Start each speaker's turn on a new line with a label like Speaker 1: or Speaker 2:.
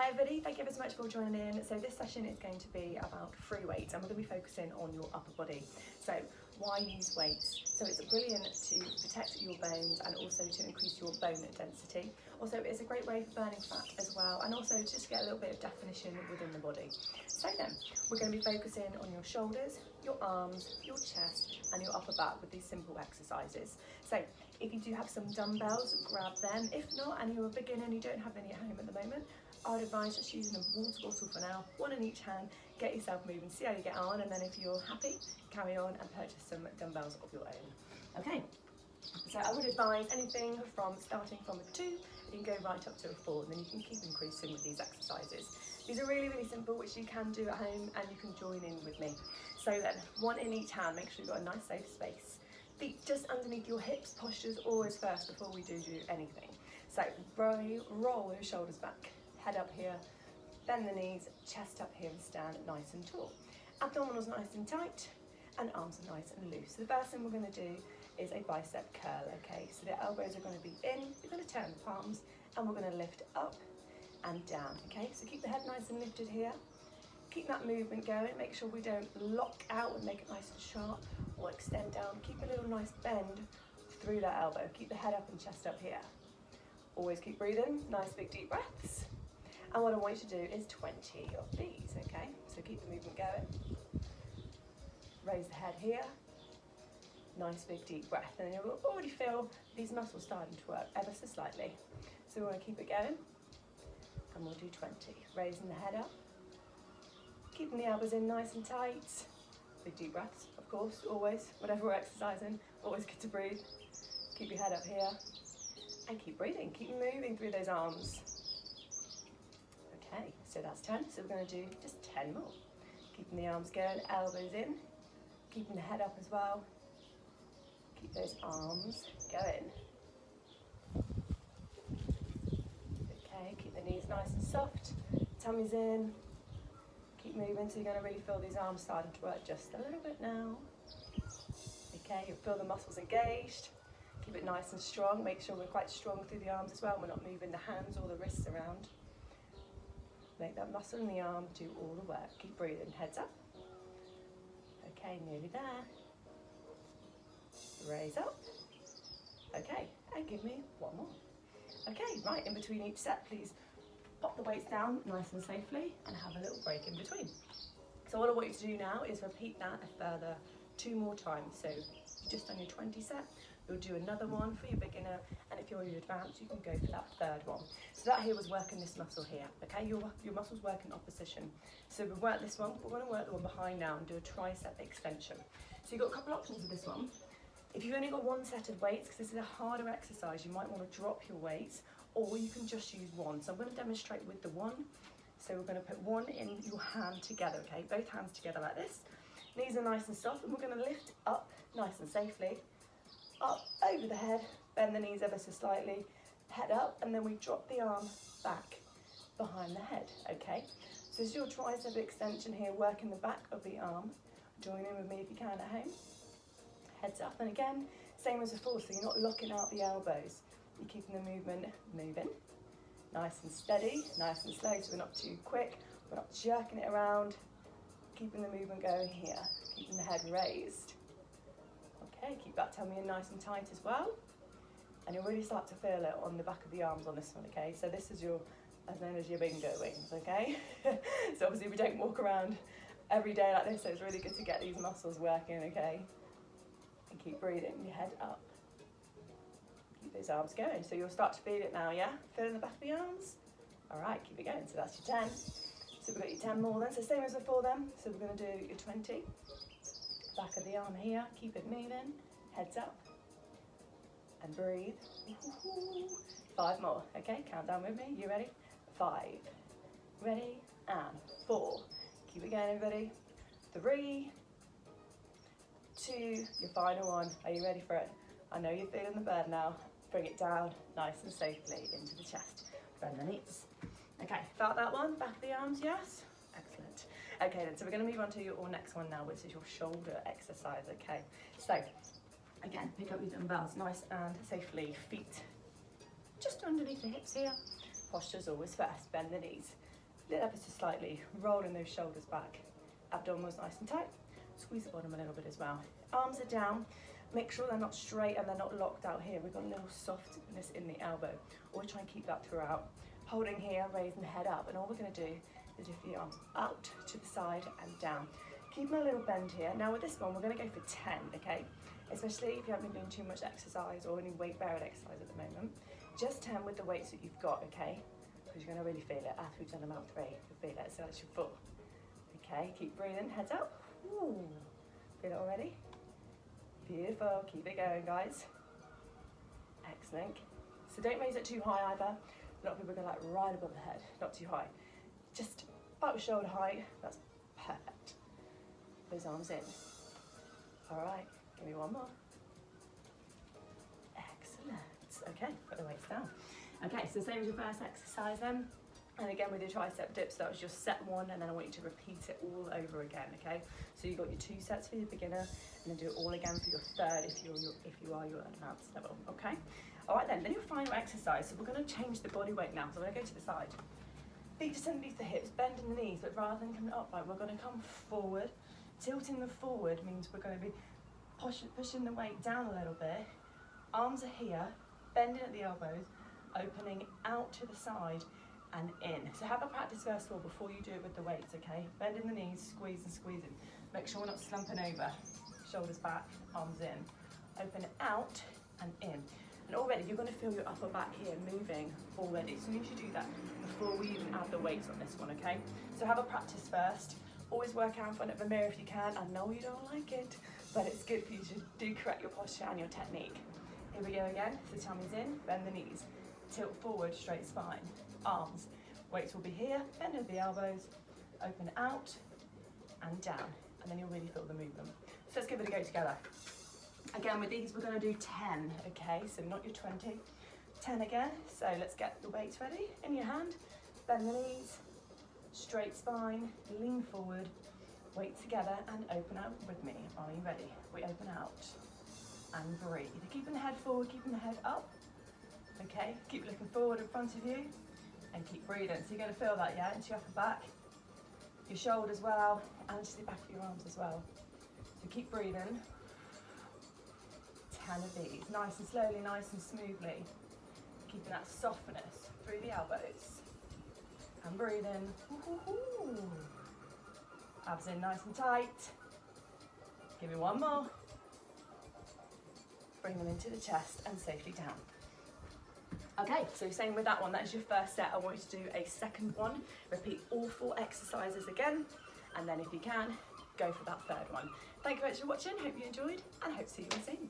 Speaker 1: Hi everybody, thank you ever so much for joining in. So this session is going to be about free weights and we're going to be focusing on your upper body. So why use weights? So it's brilliant to protect your bones and also to increase your bone density. Also it's a great way for burning fat as well, and also just get a little bit of definition within the body. So then, we're going to be focusing on your shoulders, your arms, your chest and your upper back with these simple exercises. So if you do have some dumbbells, grab them. If not, and you're a beginner and you don't have any at home at the moment, I would advise just using a water bottle for now, one in each hand, get yourself moving, see how you get on, and then if you're happy, carry on and purchase some dumbbells of your own. Okay, so I would advise anything from starting from a 2, you can go right up to a 4, and then you can keep increasing with these exercises. These are really, really simple, which you can do at home, and you can join in with me. So then, one in each hand, make sure you've got a nice safe space. Feet just underneath your hips, posture's always first before we do anything. So roll your shoulders back. Head up here, bend the knees, chest up here and stand nice and tall. Abdominals nice and tight and arms are nice and loose. So the first thing we're going to do is a bicep curl, okay? So the elbows are going to be in, you're going to turn the palms and we're going to lift up and down, okay? So keep the head nice and lifted here. Keep that movement going, make sure we don't lock out and make it nice and sharp or extend down. Keep a little nice bend through that elbow. Keep the head up and chest up here. Always keep breathing, nice big deep breaths. And what I want you to do is 20 of these, okay? So keep the movement going. Raise the head here. Nice big deep breath. And you'll already feel these muscles starting to work ever so slightly. So we want to keep it going. And we'll do 20. Raising the head up. Keeping the elbows in nice and tight. Big deep breaths, of course, always. Whenever we're exercising, always good to breathe. Keep your head up here. And keep breathing. Keep moving through those arms. Okay, so that's 10, so we're going to do just 10 more. Keeping the arms going, elbows in, keeping the head up as well. Keep those arms going. Okay, keep the knees nice and soft, tummy's in. Keep moving, so you're going to really feel these arms starting to work just a little bit now. Okay, you'll feel the muscles engaged. Keep it nice and strong, make sure we're quite strong through the arms as well, we're not moving the hands or the wrists around. Make that muscle in the arm do all the work. Keep breathing, heads up. Okay, nearly there. Raise up. Okay, and give me one more. Okay, right, in between each set, please pop the weights down nice and safely and have a little break in between. So what I want you to do now is repeat that a further 2 more times. So you've just done your 20 set. You'll do another one for your beginner, and if you're your advanced, you can go for that 3rd one. So that here was working this muscle here, okay? Your muscles work in opposition. So we've worked this one, we're going to work the one behind now and do a tricep extension. So you've got a couple options with this one. If you've only got 1 set of weights, because this is a harder exercise, you might want to drop your weights, or you can just use 1. So I'm going to demonstrate with the 1. So we're going to put 1 in your hand together, okay? Both hands together like this. Knees are nice and soft, and we're going to lift up nice and safely. Up over the head, bend the knees ever so slightly, head up, and then we drop the arm back behind the head, okay? So this is your tricep extension here, working the back of the arm. Join in with me if you can at home. Heads up, and again, same as before, so you're not locking out the elbows. You're keeping the movement moving. Nice and steady, nice and slow, so we're not too quick, we're not jerking it around. Keeping the movement going here, keeping the head raised. Okay, keep that tummy in nice and tight as well. And you'll really start to feel it on the back of the arms on this one, okay? So this is your, as known as your bingo wings, okay? So obviously we don't walk around every day like this, so it's really good to get these muscles working, okay? And keep breathing, your head up. Keep those arms going. So you'll start to feel it now, yeah? Feeling the back of the arms? All right, keep it going. So that's your 10. So we've got your 10 more then. So same as before then. So we're gonna do your 20. Back of the arm here, keep it moving, heads up, and breathe. 5 more, okay? Count down with me, you ready? 5, ready, and 4. Keep it going, everybody. 3, 2, your final one. Are you ready for it? I know you're feeling the burn now. Bring it down nice and safely into the chest. Bend the knees. Okay, felt that one? Back of the arms, yes? Excellent. Okay then, so we're going to move on to your next one now, which is your shoulder exercise, okay? So, again, pick up your dumbbells nice and safely, feet just underneath the hips here. Posture's always first, bend the knees. little ever so slightly, rolling those shoulders back. Abdominals nice and tight. Squeeze the bottom a little bit as well. Arms are down. Make sure they're not straight and they're not locked out here. We've got a little softness in the elbow. Always try and keep that throughout. Holding here, raising the head up. And all we're going to do is lift the arms out to the side and down. Keeping a little bend here. Now with this one, we're going to go for 10, okay? Especially if you haven't been doing too much exercise or any weight bearing exercise at the moment. Just 10 with the weights that you've got, okay? Because you're going to really feel it. After we've done about 3, you'll feel it. So that's your 4. Okay, keep breathing, heads up. Ooh. Feel it already? Beautiful, keep it going, guys. Excellent. So don't raise it too high either. A lot of people go like right above the head, not too high. Just about shoulder height, that's perfect. Those arms in. All right, give me one more. Excellent. Okay, put the weights down. Okay, so same as your first exercise then. And again with your tricep dips, that was your set 1, and then I want you to repeat it all over again, okay? So you've got your 2 sets for your beginner, and then do it all again for your 3rd if you are your advanced level, okay? All right then your final exercise. So we're gonna change the body weight now. So I'm gonna go to the side. Feet just underneath the hips, bending the knees, but rather than coming upright, we're gonna come forward. Tilting the forward means we're gonna be pushing the weight down a little bit. Arms are here, bending at the elbows, opening out to the side, and in. So have a practice first of all before you do it with the weights, okay? Bending the knees, squeeze and squeezing. Make sure we're not slumping over. Shoulders back, arms in. Open it out and in. And already you're gonna feel your upper back here moving already. So you need to do that before we even add the weights on this one, okay? So have a practice first. Always work out in front of a mirror if you can. I know you don't like it, but it's good for you to do correct your posture and your technique. Here we go again. So tummy's in, bend the knees. Tilt forward, straight spine. Arms, weights will be here, bend at the elbows, open out and down, and then you'll really feel the movement. So let's give it a go together. Again with these we're going to do 10, okay, so not your 20, 10 again. So let's get the weights ready in your hand, bend the knees, straight spine, lean forward, weight together and open out with me. Are you ready? We open out and breathe. Keeping the head forward, keeping the head up, okay, keep looking forward in front of you. And keep breathing. So you're going to feel that, yeah, into your upper back, your shoulders well, and into the back of your arms as well. So keep breathing. 10 of these, nice and slowly, nice and smoothly. Keeping that softness through the elbows. And breathing. Ooh. Abs in nice and tight. Give me one more. Bring them into the chest and safely down. Okay, so same with that one, that is your first set. I want you to do a second one. Repeat all 4 exercises again, and then if you can, go for that 3rd one. Thank you very much for watching, hope you enjoyed, and hope to see you all soon.